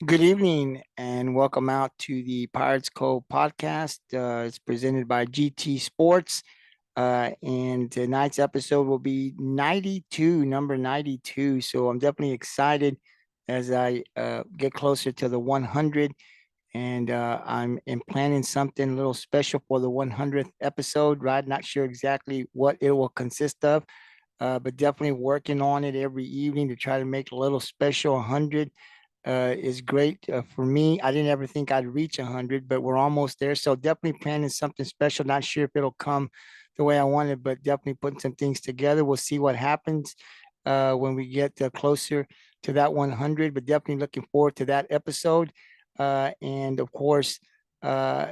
Good evening and welcome out to the Pirates Cove podcast. It's presented by GT Sports. And tonight's episode will be 92, number 92. So I'm definitely excited as I get closer to the 100. And I'm planning something a little special for the 100th episode, right? Not sure exactly what it will consist of, but definitely working on it every evening to try to make a little special 100 is great for me. I didn't ever think I'd reach 100, but we're almost there. So definitely planning something special. Not sure if it'll come the way I wanted, but definitely putting some things together. We'll see what happens when we get closer to that 100, but definitely looking forward to that episode. And of course, uh,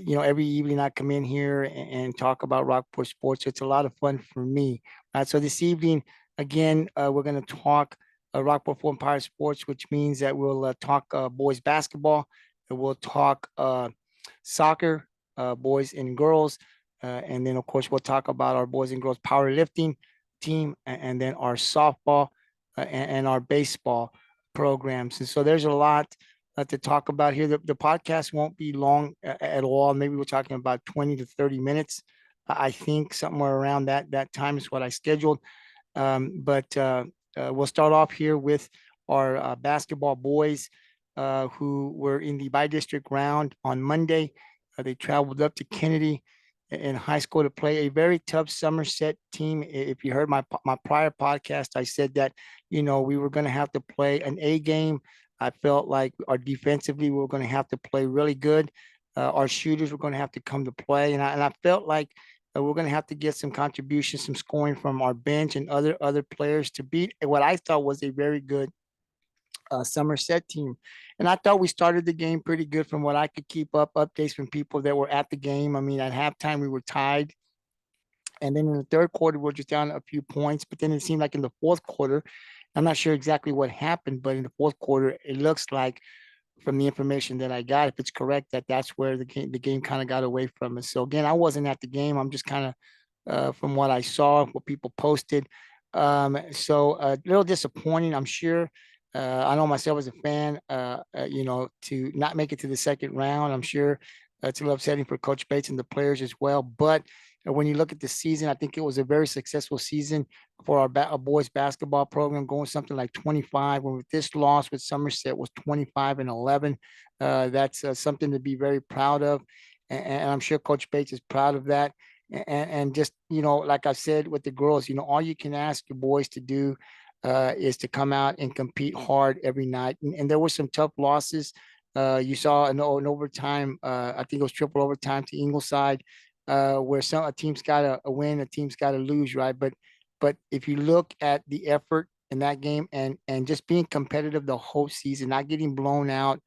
every evening I come in here and talk about Rockport sports. It's a lot of fun for me. So this evening, again, we're going to talk Rockport Four Empire Sports, which means that we'll talk boys basketball, and we'll talk soccer, boys and girls, and then of course we'll talk about our boys and girls powerlifting team, and then our softball and our baseball programs. And so there's a lot to talk about here. The podcast won't be long at all. Maybe we're talking about 20 to 30 minutes. I think somewhere around that time is what I scheduled. But we'll start off here with our basketball boys who were in the bi-district round on Monday. They traveled up to Kenedy in high school to play a very tough Somerset team. If you heard my prior podcast, I said that we were going to have to play an A game. I felt like our defensively we were going to have to play really good. Our shooters were going to have to come to play, and I felt like we're going to have to get some contributions, some scoring from our bench and other players to beat what I thought was a very good Somerset team. And I thought we started the game pretty good from what I could keep up updates from people that were at the game. I mean, at halftime we were tied, and then in the third quarter we are just down a few points. But then it seemed like in the fourth quarter, I'm not sure exactly what happened, but in the fourth quarter it looks like from the information that I got, if it's correct, that's where the game kind of got away from us. So again, I wasn't at the game. I'm just kind of from what I saw, what people posted. So a little disappointing, I'm sure. I know myself as a fan, to not make it to the second round, I'm sure it's a little upsetting for Coach Bates and the players as well. But when you look at the season, I think it was a very successful season for our boys basketball program, going something like 25. When with this loss with Somerset was 25-11, that's something to be very proud of, and I'm sure Coach Bates is proud of that. And just like I said with the girls, all you can ask your boys to do is to come out and compete hard every night. And there were some tough losses. You saw an overtime. I think it was triple overtime to Ingleside, where a team's got to win, a team's got to lose, right? But if you look at the effort in that game and just being competitive the whole season, not getting blown out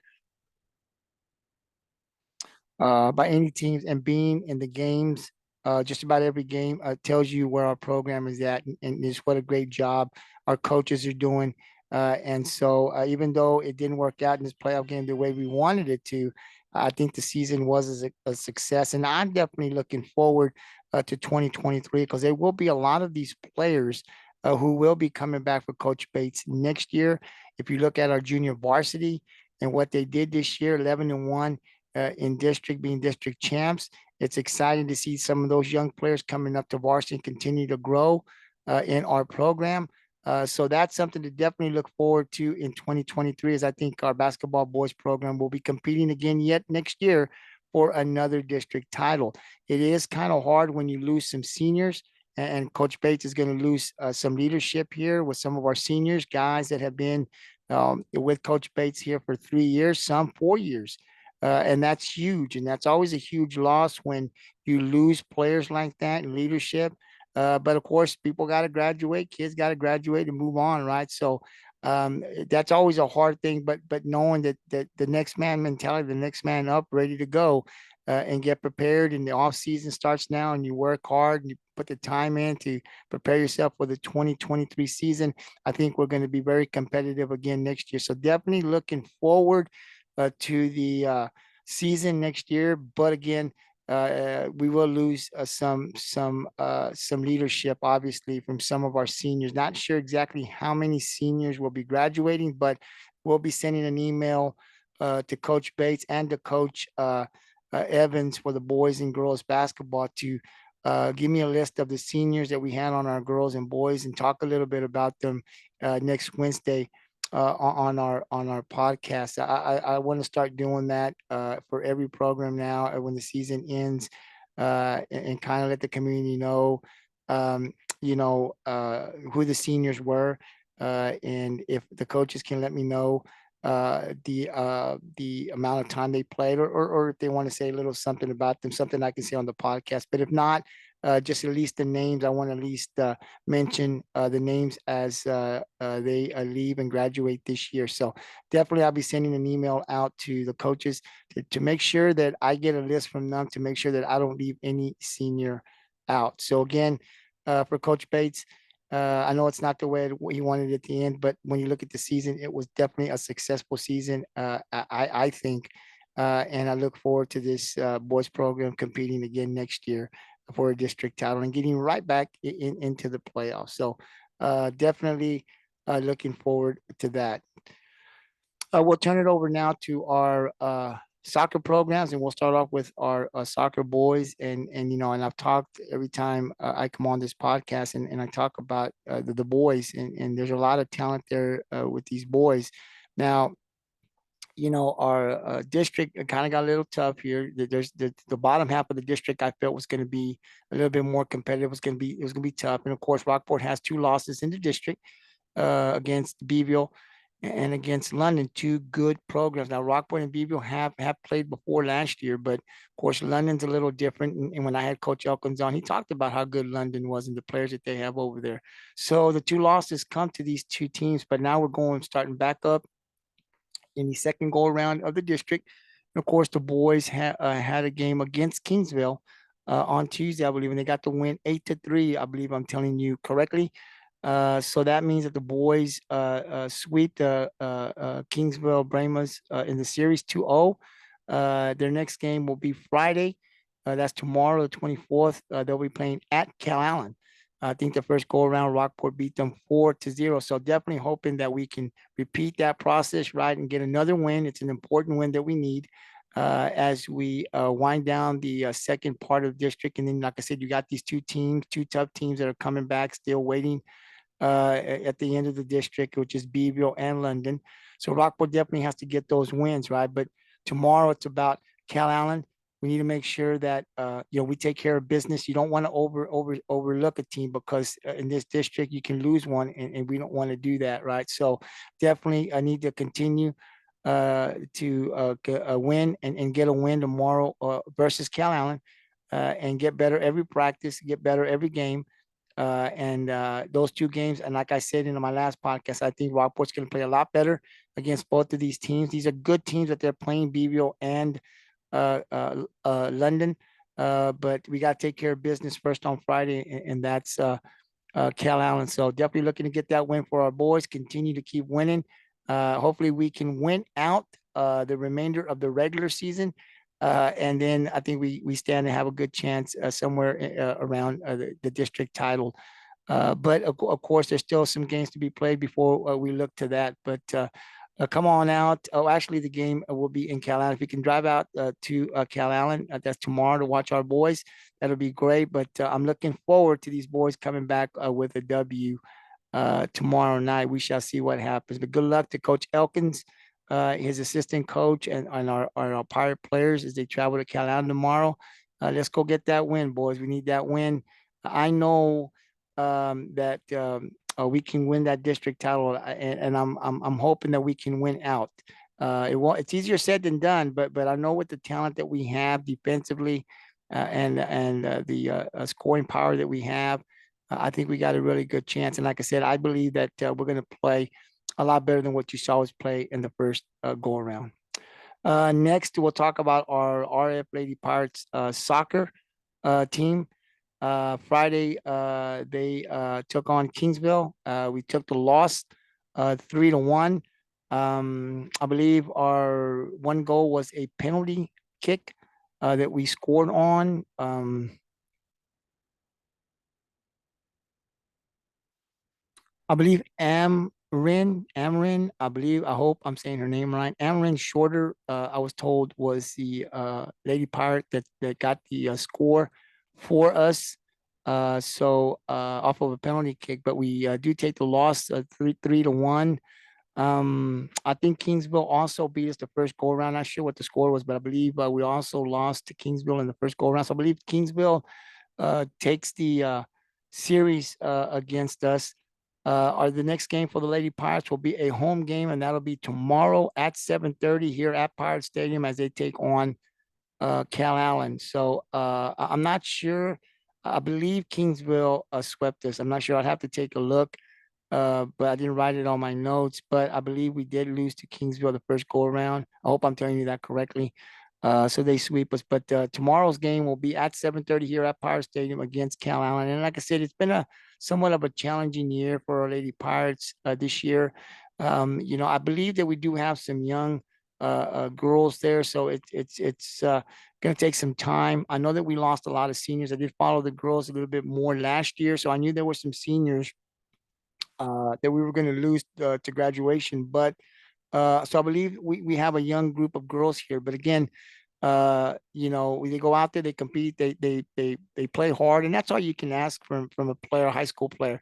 by any teams, and being in the games, just about every game tells you where our program is at, and just what a great job our coaches are doing. And so, even though it didn't work out in this playoff game the way we wanted it to, I think the season was a success. And I'm definitely looking forward to 2023, because there will be a lot of these players who will be coming back for Coach Bates next year. If you look at our junior varsity and what they did this year, 11-1 in district, being district champs. It's exciting to see some of those young players coming up to varsity and continue to grow in our program. So that's something to definitely look forward to in 2023, as I think our basketball boys program will be competing again yet next year for another district title. It is kind of hard when you lose some seniors, and Coach Bates is going to lose some leadership here with some of our seniors, guys that have been with Coach Bates here for 3 years, some 4 years. And that's huge. And that's always a huge loss when you lose players like that in leadership. But of course, people got to graduate, kids got to graduate and move on, right? So that's always a hard thing. But knowing that the next man mentality, the next man up, ready to go and get prepared, and the off season starts now, and you work hard and you put the time in to prepare yourself for the 2023 season. I think we're going to be very competitive again next year. So definitely looking forward to the season next year. But again, we will lose some leadership, obviously, from some of our seniors. Not sure exactly how many seniors will be graduating, but we'll be sending an email to Coach Bates and to Coach Evans for the boys and girls basketball to give me a list of the seniors that we had on our girls and boys and talk a little bit about them next Wednesday on our podcast. I want to start doing that for every program now when the season ends, and kind of let the community know, um, who the seniors were, and if the coaches can let me know the amount of time they played, or if they want to say a little something about them, something I can say on the podcast. But if not, just at least the names. I want to at least mention the names as they leave and graduate this year. So definitely, I'll be sending an email out to the coaches to make sure that I get a list from them to make sure that I don't leave any senior out. So again, for Coach Bates, I know it's not the way he wanted it at the end, but when you look at the season, it was definitely a successful season, I think. And I look forward to this boys program competing again next year for a district title and getting right back into the playoffs. So definitely looking forward to that. We'll turn it over now to our soccer programs, and we'll start off with our soccer boys. And I've talked every time I come on this podcast, and I talk about the boys, and there's a lot of talent there with these boys. Now, our district kind of got a little tough here. There's the bottom half of the district I felt was going to be a little bit more competitive. It was going to be tough, and of course, Rockport has two losses in the district against Beeville and against London, two good programs. Now, Rockport and Beeville have played before last year, but of course, London's a little different. And when I had Coach Elkins on, he talked about how good London was and the players that they have over there. So the two losses come to these two teams, but now we're going starting back up in the second go around of the district. And of course, the boys had a game against Kingsville on Tuesday, I believe, and they got to win 8-3. I believe I'm telling you correctly. So that means that the boys sweep the Kingsville Brahmas in the series 2-0. Their next game will be Friday. That's tomorrow, the 24th. They'll be playing at Calallen. I think the first go around, Rockport beat them 4-0. So definitely hoping that we can repeat that process, right, and get another win. It's an important win that we need as we wind down the second part of the district. And then, like I said, you got these two teams, two tough teams that are coming back, still waiting at the end of the district, which is Beeville and London. So Rockport definitely has to get those wins, right? But tomorrow it's about Calallen. We need to make sure that we take care of business. You don't want to overlook a team because in this district you can lose one, and we don't want to do that, right? So definitely I need to continue to win and get a win tomorrow versus Calallen, and get better every practice, get better every game. And those two games, and like I said in my last podcast, I think Rockport's going to play a lot better against both of these teams. These are good teams that they're playing, Beeville and London. But we got to take care of business first on Friday, and that's Calallen. So definitely looking to get that win for our boys. Continue to keep winning. Hopefully we can win out the remainder of the regular season. And then I think we stand to have a good chance somewhere around the district title. But of course, there's still some games to be played before we look to that. But come on out. Oh, actually, the game will be in Calallen. If you can drive out to Calallen, that's tomorrow to watch our boys. That'll be great. But I'm looking forward to these boys coming back with a W tomorrow night. We shall see what happens. But good luck to Coach Elkins, his assistant coach, and our Pirate players as they travel to Calallen tomorrow. Let's go get that win, boys. We need that win. I know that we can win that district title, and I'm hoping that we can win out. It's easier said than done, but I know with the talent that we have defensively, and the scoring power that we have, I think we got a really good chance. And like I said, I believe that we're going to play a lot better than what you saw us play in the first go around. Next, we'll talk about our RF Lady Pirates soccer team. Friday, they took on Kingsville. We took the loss 3-1. I believe our one goal was a penalty kick that we scored on. I believe Amrin, I believe, I hope I'm saying her name right. Amrin Shorter, I was told was the Lady Pirate that got the score for us. Off of a penalty kick, but we do take the loss 3-1. I think Kingsville also beat us the first go around. Not sure what the score was, but I believe we also lost to Kingsville in the first go around. So I believe Kingsville takes the series against us. The next game for the Lady Pirates will be a home game, and that'll be tomorrow at 7:30 here at Pirate Stadium as they take on Calallen. So I'm not sure. I believe Kingsville swept us. I'm not sure. I'd have to take a look, but I didn't write it on my notes. But I believe we did lose to Kingsville the first go around. I hope I'm telling you that correctly. So they sweep us. But tomorrow's game will be at 7:30 here at Pirate Stadium against Calallen. And like I said, it's been a somewhat of a challenging year for our Lady Pirates this year. I believe that we do have some young girls there, so it's going to take some time. I know that we lost a lot of seniors. I did follow the girls a little bit more last year, so I knew there were some seniors that we were going to lose to graduation. But so I believe we have a young group of girls here. But again, they go out there, they compete, they play hard, and that's all you can ask from a player, a high school player,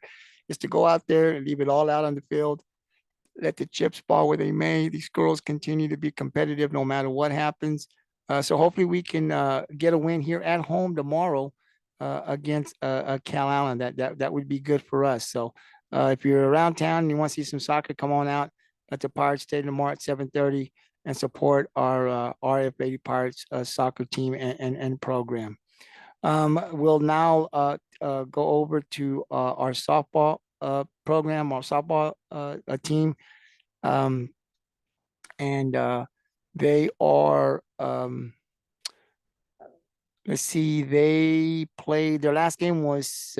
is to go out there and leave it all out on the field, let the chips fall where they may. These girls continue to be competitive no matter what happens. So hopefully we can get a win here at home tomorrow against Calallen. That would be good for us. So if you're around town and you want to see some soccer, come on out at the Pirate Stadium tomorrow at 7:30 and support our RF80 Pirates soccer team and program. We'll now go over to our softball program, our softball team. Um, and they are, let's see, they played, their last game was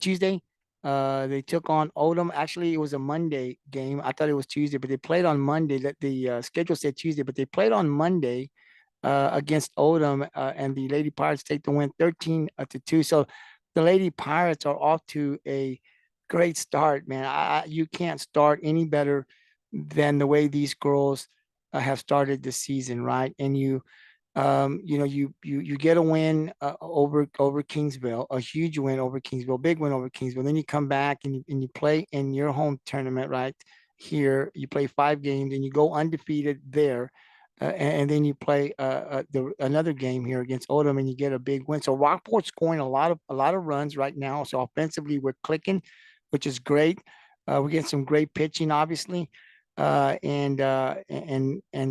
Tuesday. They took on Odem. Actually, it was a Monday game. I thought it was Tuesday, but they played on Monday. The schedule said Tuesday, but they played on Monday against Odem, and the Lady Pirates take the win 13-2. So the Lady Pirates are off to a great start, man. You can't start any better than the way these girls have started the season, right? And you get a win over Kingsville, a huge win over Kingsville, big win over Kingsville. Then you come back and you play in your home tournament, right? Here, you play 5 games and you go undefeated there. And then you play another game here against Odem and you get a big win. So Rockport's scoring a lot of runs right now. So offensively, we're clicking, which is great. We're getting some great pitching, obviously. And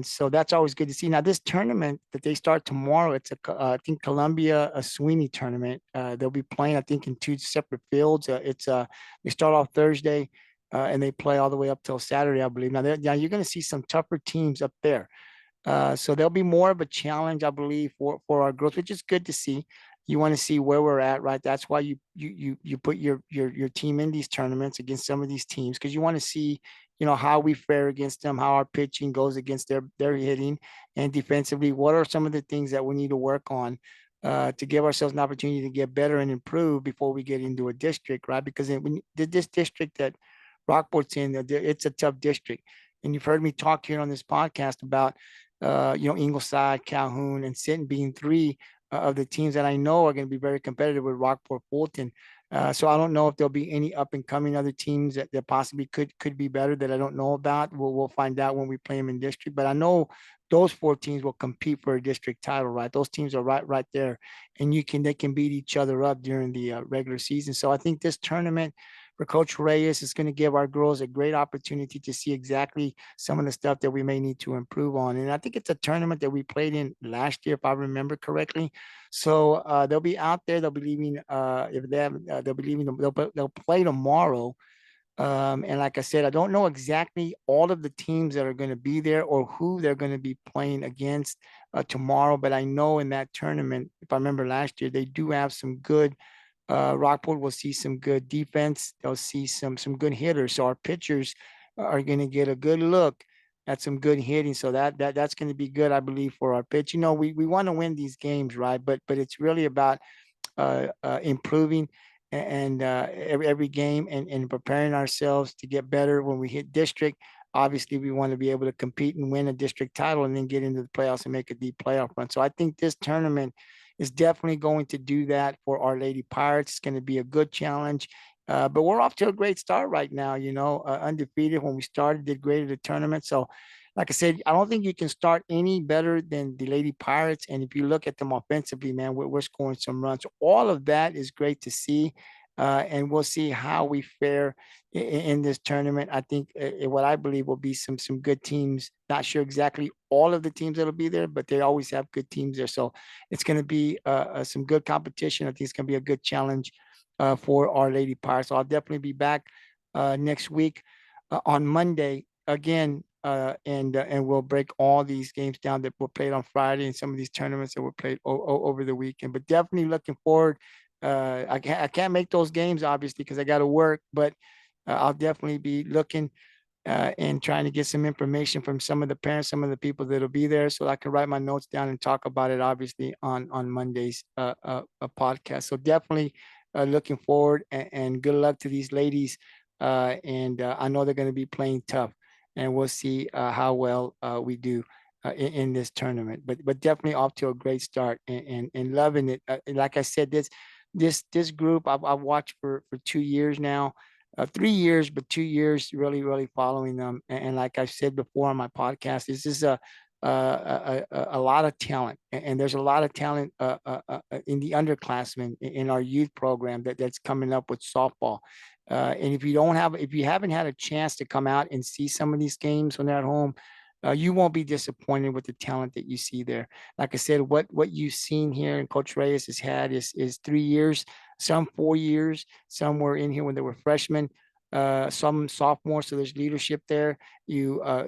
so that's always good to see. Now, this tournament that they start tomorrow, it's I think Columbia a Sweeny tournament. They'll be playing, I think, in 2 separate fields. They start off Thursday, and they play all the way up till Saturday, I believe. Now, you're going to see some tougher teams up there. So there'll be more of a challenge, I believe, for our girls, which is good to see. You want to see where we're at, right? That's why you put your team in these tournaments against some of these teams, because you want to see, how we fare against them, how our pitching goes against their hitting, and defensively, what are some of the things that we need to work on to give ourselves an opportunity to get better and improve before we get into a district, right? Because when this district that Rockport's in, it's a tough district, and you've heard me talk here on this podcast about Ingleside, Calhoun, and Sinton being 3 of the teams that I know are going to be very competitive with Rockport, Fulton. So I don't know if there'll be any up and coming other teams that possibly could be better that I don't know about. We'll find out when we play them in district. But I know those 4 teams will compete for a district title, right? Those teams are right there, and they can beat each other up during the regular season. So I think this tournament for Coach Reyes is going to give our girls a great opportunity to see exactly some of the stuff that we may need to improve on. And I think it's a tournament that we played in last year, if I remember correctly. So they'll be out there. They'll be leaving. If they have, they'll be leaving. They'll play tomorrow. And like I said, I don't know exactly all of the teams that are going to be there or who they're going to be playing against tomorrow. But I know in that tournament, if I remember last year, they do have some good. Rockport will see some good defense. They'll see some good hitters. So our pitchers are going to get a good look at some good hitting. So that's going to be good, I believe, for our pitch. We want to win these games, right? But it's really about improving and every game, and preparing ourselves to get better when we hit district. Obviously, we want to be able to compete and win a district title and then get into the playoffs and make a deep playoff run. So I think this tournament is definitely going to do that for our Lady Pirates. It's going to be a good challenge. But we're off to a great start right now, undefeated when we started, did great at the tournament. So, like I said, I don't think you can start any better than the Lady Pirates. And if you look at them offensively, man, we're scoring some runs. So all of that is great to see. And we'll see how we fare in this tournament. I think what I believe will be some good teams. Not sure exactly all of the teams that'll be there, but they always have good teams there. So it's going to be some good competition. I think it's going to be a good challenge for our Lady Pirates. So I'll definitely be back next week on Monday again, and we'll break all these games down that were played on Friday and some of these tournaments that were played over the weekend. But definitely looking forward. I can't make those games obviously because I got to work, but I'll definitely be looking and trying to get some information from some of the parents, some of the people that'll be there, so I can write my notes down and talk about it. Obviously on Monday's podcast. So definitely looking forward, and good luck to these ladies. And I know they're going to be playing tough, and we'll see how well we do. In this tournament, but definitely off to a great start, and loving it. Like I said, this group I've watched for 2 years now, 3 years, but 2 years really following them. And like I've said before on my podcast, this is a lot of talent, and there's a lot of talent in the underclassmen in our youth program that's coming up with softball. And if you haven't had a chance to come out and see some of these games when they're at home, you won't be disappointed with the talent that you see there. Like I said, what you've seen here and Coach Reyes has had is 3 years, some 4 years, some were in here when they were freshmen, some sophomores. So there's leadership there.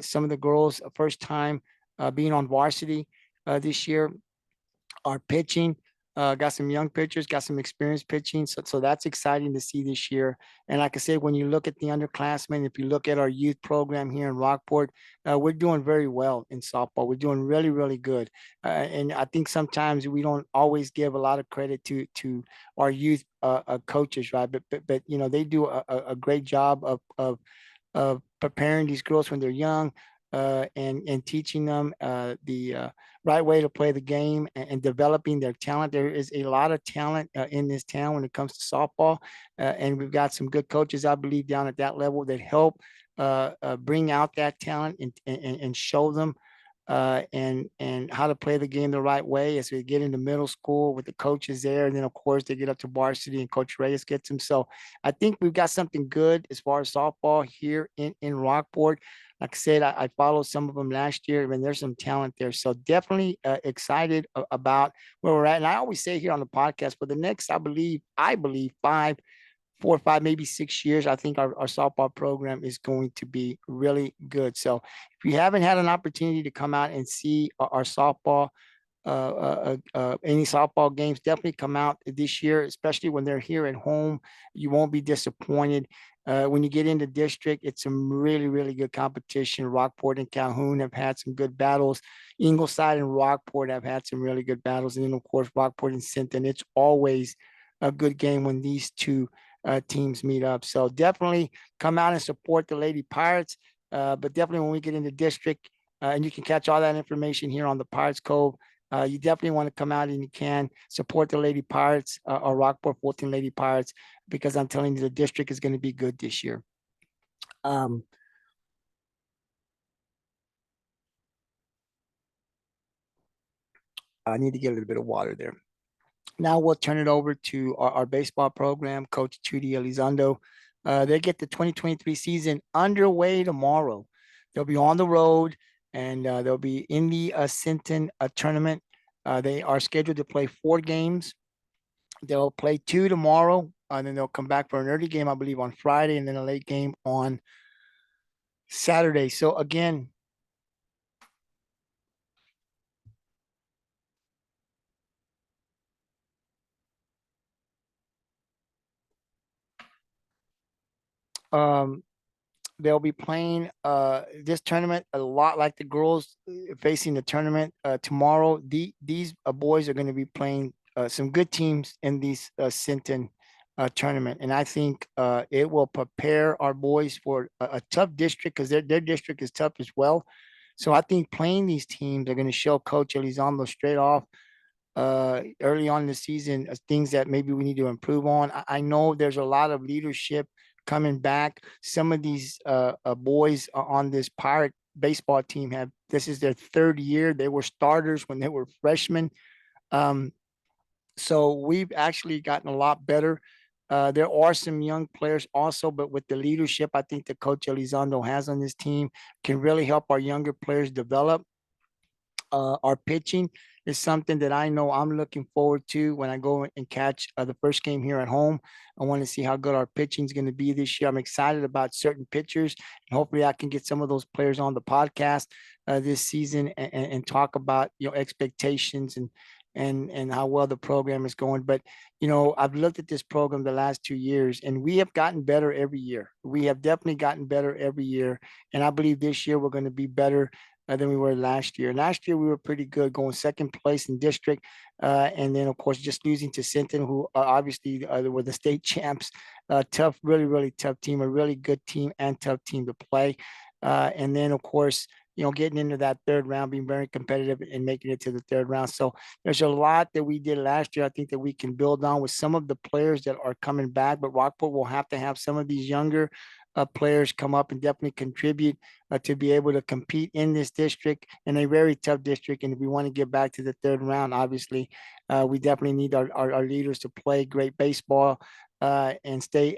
Some of the girls first time being on varsity this year are pitching. Got some young pitchers, got some experienced pitching. So that's exciting to see this year. And like I said, when you look at the underclassmen, if you look at our youth program here in Rockport, we're doing very well in softball. We're doing really good. And I think sometimes we don't always give a lot of credit to our youth coaches, right? But they do a great job of preparing these girls when they're young, and teaching them the right way to play the game, and developing their talent. There is a lot of talent in this town when it comes to softball, and we've got some good coaches, I believe, down at that level that help bring out that talent, and show them and how to play the game the right way as we get into middle school with the coaches there. And then, of course, they get up to varsity and Coach Reyes gets them. So I think we've got something good as far as softball here in Rockport. Like I said, I followed some of them last year. I mean, there's some talent there. So definitely excited about where we're at. And I always say here on the podcast, for the next, I believe 4 or 5, maybe 6 years, I think our softball program is going to be really good. So if you haven't had an opportunity to come out and see our softball, any softball games, definitely come out this year, especially when they're here at home. You won't be disappointed. When you get into district, it's some really good competition. Rockport and Calhoun have had some good battles. Ingleside and Rockport have had some really good battles. And then, of course, Rockport and Sinton. It's always a good game when these two teams meet up. So definitely come out and support the Lady Pirates. But definitely when we get into district, and you can catch all that information here on the Pirates Cove. You definitely want to come out and you can support the Lady Pirates, or Rockport 14 Lady Pirates, because I'm telling you, the district is going to be good this year. I need to get a little bit of water there. Now we'll turn it over to our baseball program, Coach Trudy Elizondo. They get the 2023 season underway tomorrow. They'll be on the road, and they'll be in the Sinton tournament. They are scheduled to play 4 games. They'll play 2 tomorrow, and then they'll come back for an early game, I believe, on Friday, and then a late game on Saturday. So again, um, they'll be playing this tournament a lot like the girls facing the tournament tomorrow. These boys are going to be playing some good teams in these Sinton tournament. And I think it will prepare our boys for a tough district because their district is tough as well. So I think playing these teams are going to show Coach Elizondo straight off early on in the season things that maybe we need to improve on. I know there's a lot of leadership coming back. Some of these boys on this Pirate baseball team have this is their third year. They were starters when they were freshmen. Um, so we've actually gotten a lot better. There are some young players also, but with the leadership I think that Coach Elizondo has on this team can really help our younger players develop. Our pitching is something that I know I'm looking forward to when I go and catch the first game here at home. I want to see how good our pitching is going to be this year. I'm excited about certain pitchers, and hopefully I can get some of those players on the podcast this season and talk about expectations and how well the program is going. But I've looked at this program the last 2 years, and we have gotten better every year. We have definitely gotten better every year, and I believe this year we're going to be better than we were last year. Last year we were pretty good, going second place in district, and then of course just losing to Sinton, who obviously were the state champs. Tough, really, really tough team, a really good team and tough team to play. And then of course, getting into that third round, being very competitive and making it to the third round. So there's a lot that we did last year. I think that we can build on with some of the players that are coming back, but Rockport will have to have some of these younger players come up and definitely contribute to be able to compete in this district, in a very tough district. And if we want to get back to the third round, obviously, we definitely need our leaders to play great baseball and stay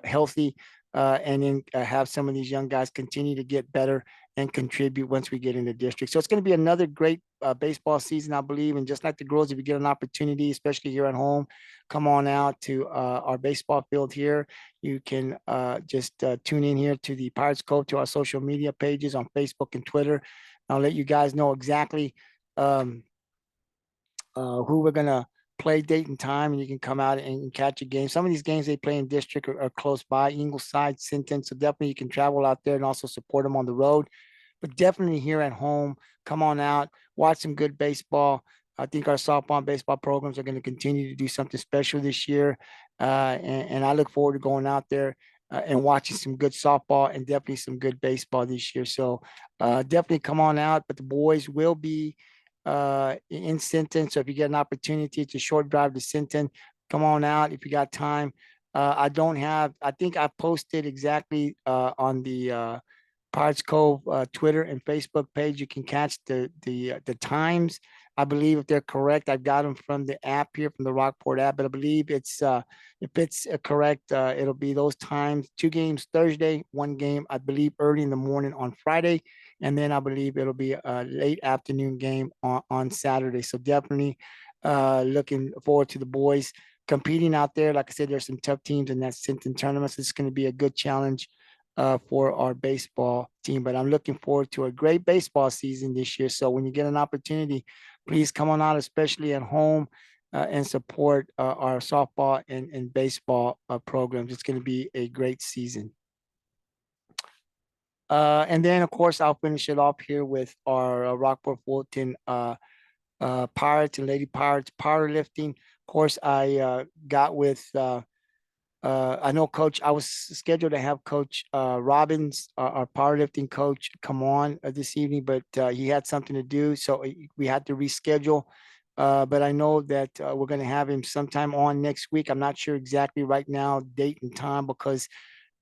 healthy, and then have some of these young guys continue to get better and contribute once we get into district. So it's going to be another great baseball season, I believe. And just like the girls, if you get an opportunity, especially here at home, come on out to our baseball field here. You can just tune in here to the Pirates Cove, to our social media pages on Facebook and Twitter. I'll let you guys know exactly who we're going to play, date, and time, and you can come out and catch a game. Some of these games they play in district are close by, Ingleside, Sinton. So definitely you can travel out there and also support them on the road. But definitely here at home, come on out, watch some good baseball. I think our softball and baseball programs are going to continue to do something special this year. And I look forward to going out there and watching some good softball and definitely some good baseball this year. So definitely come on out. But the boys will be in Sinton. So if you get an opportunity, it's a short drive to Sinton. Come on out if you got time. I think I posted exactly on the Pirates Cove Twitter and Facebook page. You can catch the times. I believe if they're correct, I've got them from the app here, from the Rockport app. But I believe it's if it's correct, it'll be those times. 2 games Thursday, 1 game I believe early in the morning on Friday, and then I believe it'll be a late afternoon game on Saturday. So definitely looking forward to the boys competing out there. Like I said, there's some tough teams in that Sinton tournament. So it's going to be a good challenge for our baseball team. But I'm looking forward to a great baseball season this year. So when you get an opportunity, please come on out, especially at home, and support our softball and baseball programs. It's going to be a great season. And then, of course, I'll finish it off here with our Rockport Fulton Pirates and Lady Pirates powerlifting. Of course, I got with I know Coach, I was scheduled to have Coach Robbins, our powerlifting coach, come on this evening, but he had something to do, so we had to reschedule. But I know that we're going to have him sometime on next week. I'm not sure exactly right now, date and time, because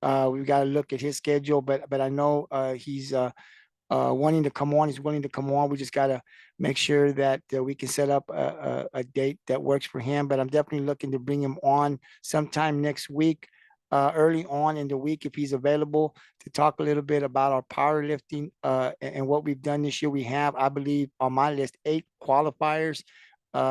we've got to look at his schedule. But I know he's wanting to come on. He's willing to come on. We just got to make sure that we can set up a date that works for him. But I'm definitely looking to bring him on sometime next week, early on in the week, if he's available, to talk a little bit about our powerlifting and what we've done this year. We have, I believe, on my list, 8 qualifiers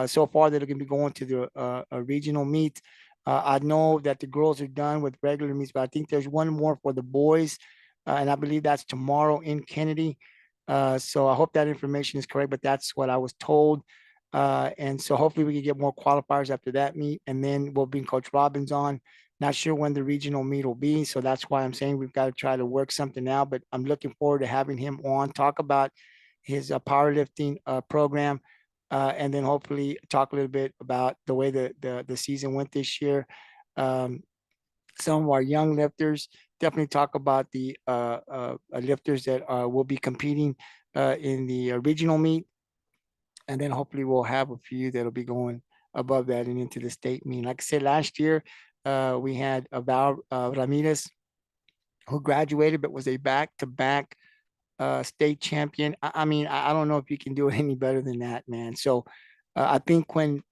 so far that are going to be going to the regional meet. I know that the girls are done with regular meets, but I think there's one more for the boys. And I believe that's tomorrow in Kenedy. So I hope that information is correct, but that's what I was told. And so hopefully we can get more qualifiers after that meet, and then we'll bring Coach Robbins on. Not sure when the regional meet will be, so that's why I'm saying we've got to try to work something out. But I'm looking forward to having him on, talk about his powerlifting program, and then hopefully talk a little bit about the way the season went this year. some of our young lifters. Definitely talk about the lifters that will be competing in the regional meet, and then hopefully we'll have a few that'll be going above that and into the state meet. Like I said, last year we had Val Ramirez, who graduated but was a back-to-back state champion. I mean, I don't know if you can do it any better than that, man. So I think when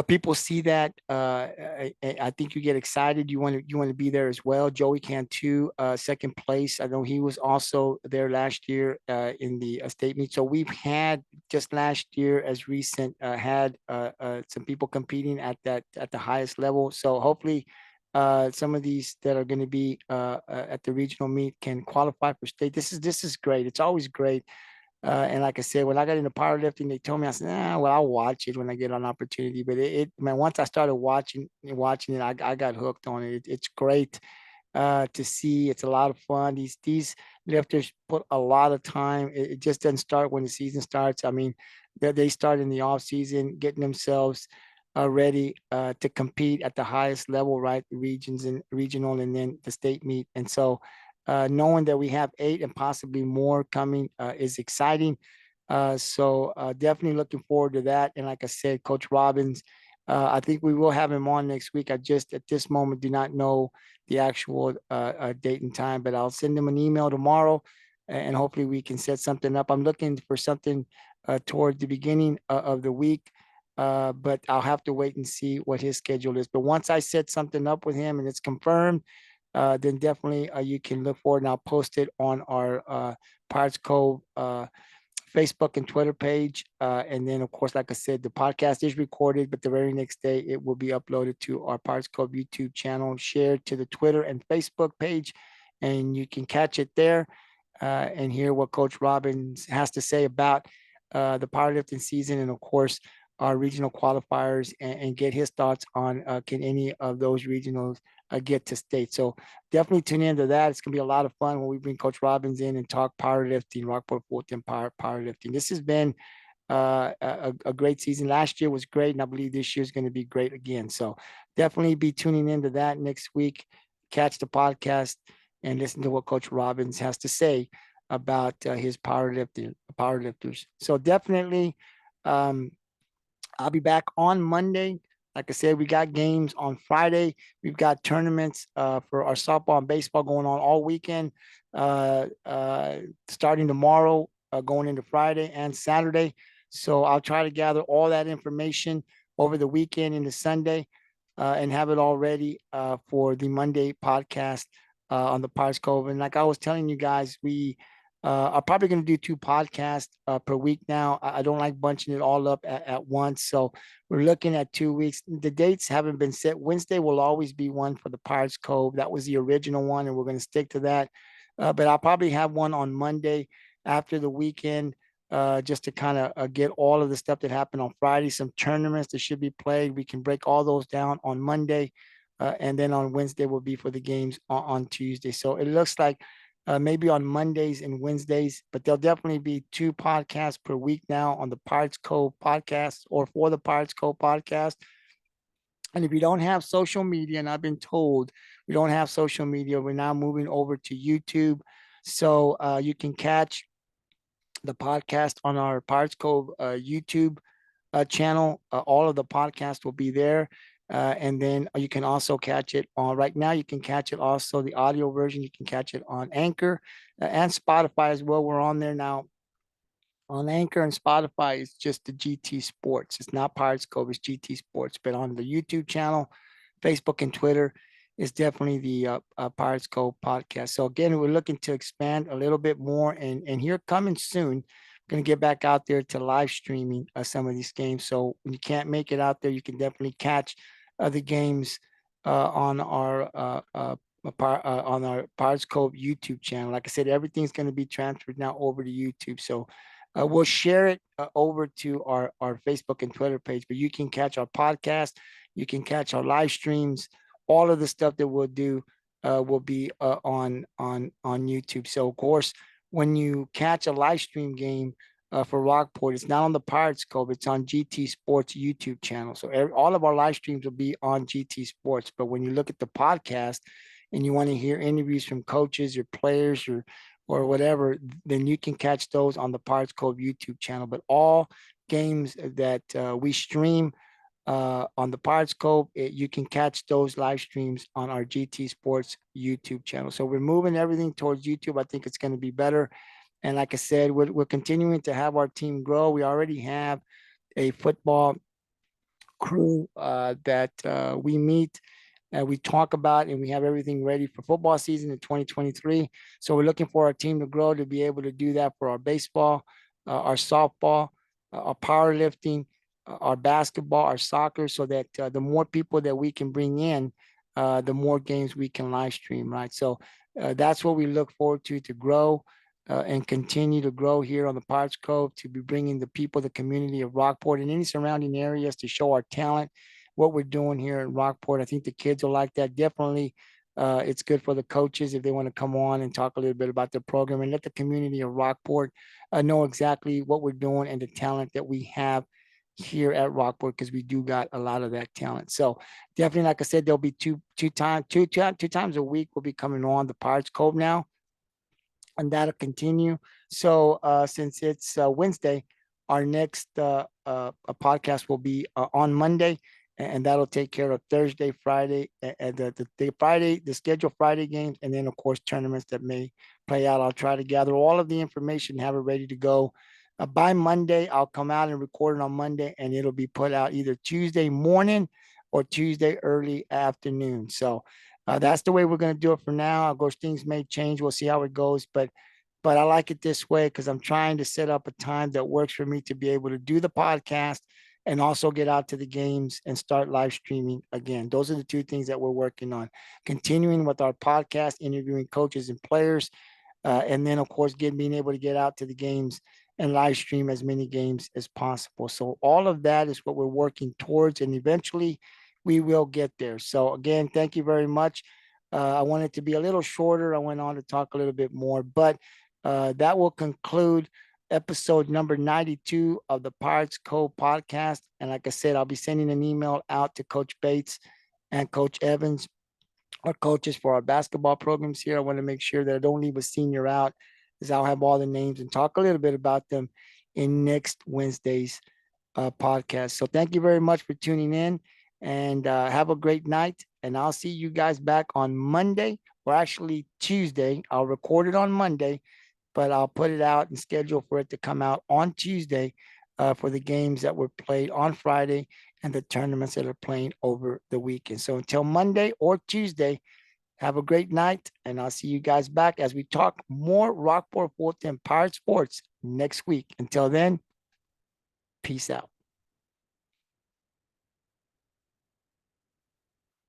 people see that, I think you get excited. You want to be there as well. Joey can too. Second place. I know he was also there last year in the state meet. So we've had just last year, as recent, had some people competing at the highest level. So hopefully, some of these that are going to be at the regional meet can qualify for state. This is great. It's always great. And like I said, when I got into powerlifting, they told me, I said, well, I'll watch it when I get an opportunity. But man, once I started watching it, I got hooked on it. It's great to see. It's a lot of fun. These lifters put a lot of time. It just doesn't start when the season starts. I mean, they start in the off season, getting themselves ready to compete at the highest level, right? The regions and regional, and then the state meet. And so, knowing that we have 8 and possibly more coming is exciting. So definitely looking forward to that. And like I said, Coach Robbins, I think we will have him on next week. I just at this moment do not know the actual date and time, but I'll send him an email tomorrow, and hopefully we can set something up. I'm looking for something toward the beginning of the week. But I'll have to wait and see what his schedule is. But once I set something up with him and it's confirmed, then definitely you can look forward, and I'll post it on our Pirates Cove Facebook and Twitter page. And then, of course, like I said, the podcast is recorded, but the very next day it will be uploaded to our Pirates Cove YouTube channel, shared to the Twitter and Facebook page, and you can catch it there and hear what Coach Robbins has to say about the powerlifting season, and of course, our regional qualifiers, and get his thoughts on can any of those regionals get to state. So definitely tune into that. It's gonna be a lot of fun when we bring Coach Robbins in and talk powerlifting, Rockport Fulton powerlifting. This has been a great season. Last year was great, and I believe this year is going to be great again. So definitely be tuning into that next week. Catch the podcast and listen to what Coach Robbins has to say about his powerlifters. So definitely, I'll be back on Monday. Like I said, we got games on Friday. We've got tournaments for our softball and baseball going on all weekend, starting tomorrow, going into Friday and Saturday. So I'll try to gather all that information over the weekend into Sunday, and have it all ready for the Monday podcast on the Pirates Cove. And like I was telling you guys, we are probably going to do 2 podcasts per week now. I don't like bunching it all up at once. So we're looking at 2 weeks. The dates haven't been set. Wednesday will always be one for the Pirates Cove. That was the original one, and we're going to stick to that. But I'll probably have one on Monday after the weekend, just to kind of get all of the stuff that happened on Friday, some tournaments that should be played. We can break all those down on Monday. And then on Wednesday will be for the games on Tuesday. So it looks like maybe on Mondays and Wednesdays, but there'll definitely be 2 podcasts per week now on the Pirates Cove podcast, or for the Pirates Cove podcast. And if you don't have social media, and I've been told we don't have social media, we're now moving over to YouTube. So you can catch the podcast on our Pirates Cove YouTube channel. All of the podcasts will be there. And then you can also catch it on, right now, you can catch it also, the audio version, you can catch it on Anchor and Spotify as well. We're on there now. On Anchor and Spotify, it's just the GT Sports. It's not Pirates Cove, it's GT Sports. But on the YouTube channel, Facebook, and Twitter, is definitely the Pirates Cove podcast. So again, we're looking to expand a little bit more, and here coming soon, going to get back out there to live streaming some of these games. So when you can't make it out there, you can definitely catch the games on our Pirates Cove YouTube channel. Like I said, everything's going to be transferred now over to YouTube. So we'll share it over to our Facebook and Twitter page, but you can catch our podcast, you can catch our live streams. All of the stuff that we'll do will be on YouTube. So of course, when you catch a live stream game for Rockport. It's not on the Pirates Cove. It's on GT Sports YouTube channel. So all of our live streams will be on GT Sports. But when you look at the podcast and you want to hear interviews from coaches or players or whatever, then you can catch those on the Pirates Cove YouTube channel. But all games that we stream on the Pirates Cove, you can catch those live streams on our GT Sports YouTube channel. So we're moving everything towards YouTube. I think it's going to be better. And like I said, we're continuing to have our team grow. We already have a football crew that we meet we talk about, and we have everything ready for football season in 2023. So we're looking for our team to grow to be able to do that for our baseball, our softball, our powerlifting, our basketball, our soccer, so that the more people that we can bring in, the more games we can live stream, right? So that's what we look forward to grow and continue to grow here on the Pirates Cove, to be bringing the people, the community of Rockport and any surrounding areas to show our talent, what we're doing here in Rockport. I think the kids will like that. Definitely, it's good for the coaches if they want to come on and talk a little bit about their program and let the community of Rockport know exactly what we're doing and the talent that we have here at Rockport, because we do got a lot of that talent. So definitely, like I said, there'll be two times a week we'll be coming on the Pirates Cove now, and that'll continue. So since it's Wednesday, our next podcast will be on Monday, and that'll take care of Thursday, Friday, and the scheduled Friday games, and then of course tournaments that may play out. I'll try to gather all of the information, have it ready to go. By Monday, I'll come out and record it on Monday, and it'll be put out either Tuesday morning or Tuesday early afternoon. So that's the way we're going to do it for now. Of course, things may change. We'll see how it goes, but I like it this way because I'm trying to set up a time that works for me to be able to do the podcast and also get out to the games and start live streaming again. Those are the two things that we're working on. Continuing with our podcast, interviewing coaches and players, and then of course being able to get out to the games and live stream as many games as possible. So all of that is what we're working towards, and eventually we will get there. So again, thank you very much. I wanted to be a little shorter. I went on to talk a little bit more, but that will conclude episode number 92 of the Pirates Cove podcast. And like I said, I'll be sending an email out to Coach Bates and Coach Evans, our coaches for our basketball programs here. I want to make sure that I don't leave a senior out, as I'll have all the names and talk a little bit about them in next Wednesday's podcast. So thank you very much for tuning in, and have a great night. And I'll see you guys back on Monday, or actually Tuesday. I'll record it on Monday, but I'll put it out and schedule for it to come out on Tuesday for the games that were played on Friday and the tournaments that are playing over the weekend. So until Monday or Tuesday, have a great night, and I'll see you guys back as we talk more Rockport Fulton Pirate Sports next week. Until then, peace out.